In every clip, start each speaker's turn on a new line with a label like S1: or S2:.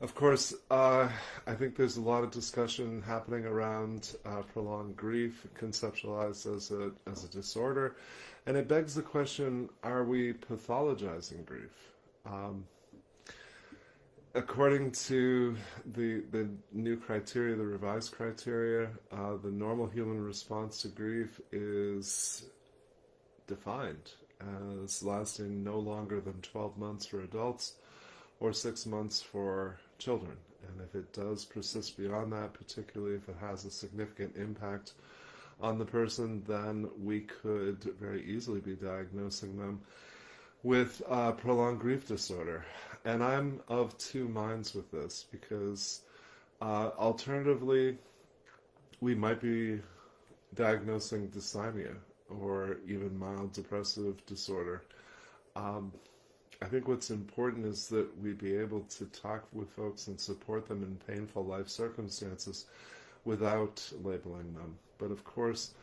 S1: Of course, I think there's a lot of discussion happening around prolonged grief, conceptualized as a disorder, and it begs the question: are we pathologizing grief? Um, According to the new criteria, the revised criteria, the normal human response to grief is defined as lasting no longer than 12 months for adults or 6 months for children. And if it does persist beyond that, particularly if it has a significant impact on the person, then we could very easily be diagnosing them with prolonged grief disorder. And I'm of two minds with this because alternatively, we might be diagnosing dysthymia or even mild depressive disorder. Um, I think what's important is that we be able to talk with folks and support them in painful life circumstances without labeling them. But of course,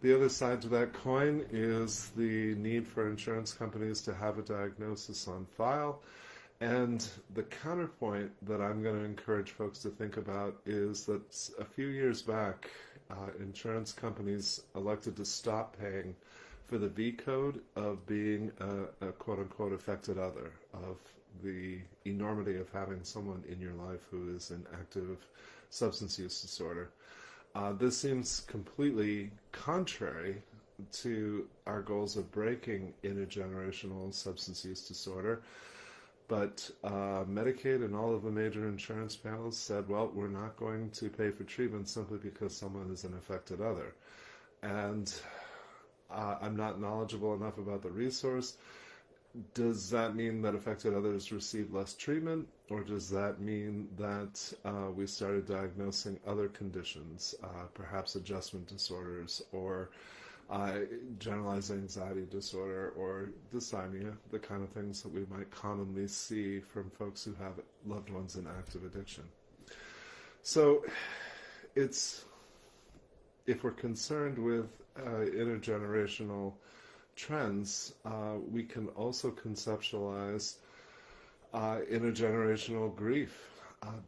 S1: the other side to that coin is the need for insurance companies to have a diagnosis on file. And the counterpoint that I'm going to encourage folks to think about is that a few years back, insurance companies elected to stop paying for the V code of being a quote-unquote affected other, of the enormity of having someone in your life who is in active substance use disorder. This seems completely contrary to our goals of breaking intergenerational substance use disorder. But Medicaid and all of the major insurance panels said, well, we're not going to pay for treatment simply because someone is an affected other. And I'm not knowledgeable enough about the resource. Does that mean that affected others receive less treatment, or does that mean that we started diagnosing other conditions, perhaps adjustment disorders, or generalized anxiety disorder, or dysthymia, the kind of things that we might commonly see from folks who have loved ones in active addiction? So it's, if we're concerned with intergenerational trends, we can also conceptualize intergenerational grief.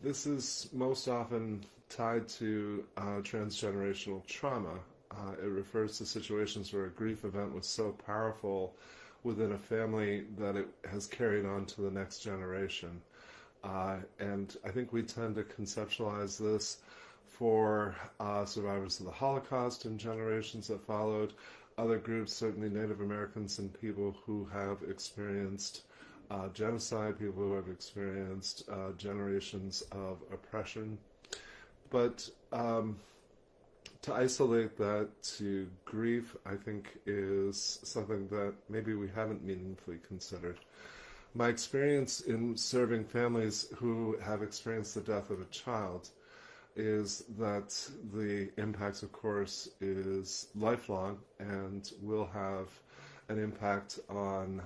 S1: This is most often tied to transgenerational trauma. It refers to situations where a grief event was so powerful within a family that it has carried on to the next generation. And I think we tend to conceptualize this for survivors of the Holocaust and generations that followed, other groups, certainly Native Americans and people who have experienced genocide, people who have experienced generations of oppression. But to isolate that to grief, I think, is something that maybe we haven't meaningfully considered. My experience in serving families who have experienced the death of a child is that the impact, of course, is lifelong and will have an impact on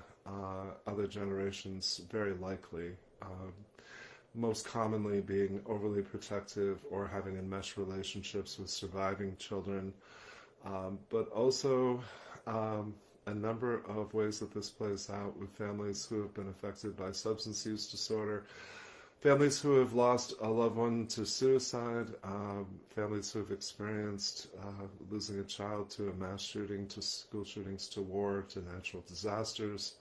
S1: other generations, very likely. Most commonly being overly protective or having enmeshed relationships with surviving children, but also a number of ways that this plays out with families who have been affected by substance use disorder, families who have lost a loved one to suicide, families who have experienced losing a child to a mass shooting, to school shootings, to war, to natural disasters.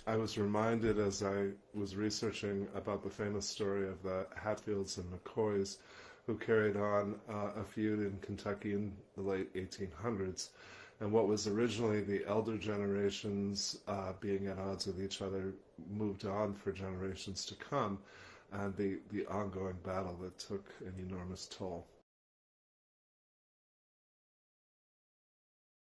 S1: I was reminded as I was researching about the famous story of the Hatfields and McCoys, who carried on a feud in Kentucky in the late 1800s, and what was originally the elder generations being at odds with each other moved on for generations to come, and the ongoing battle that took an enormous toll.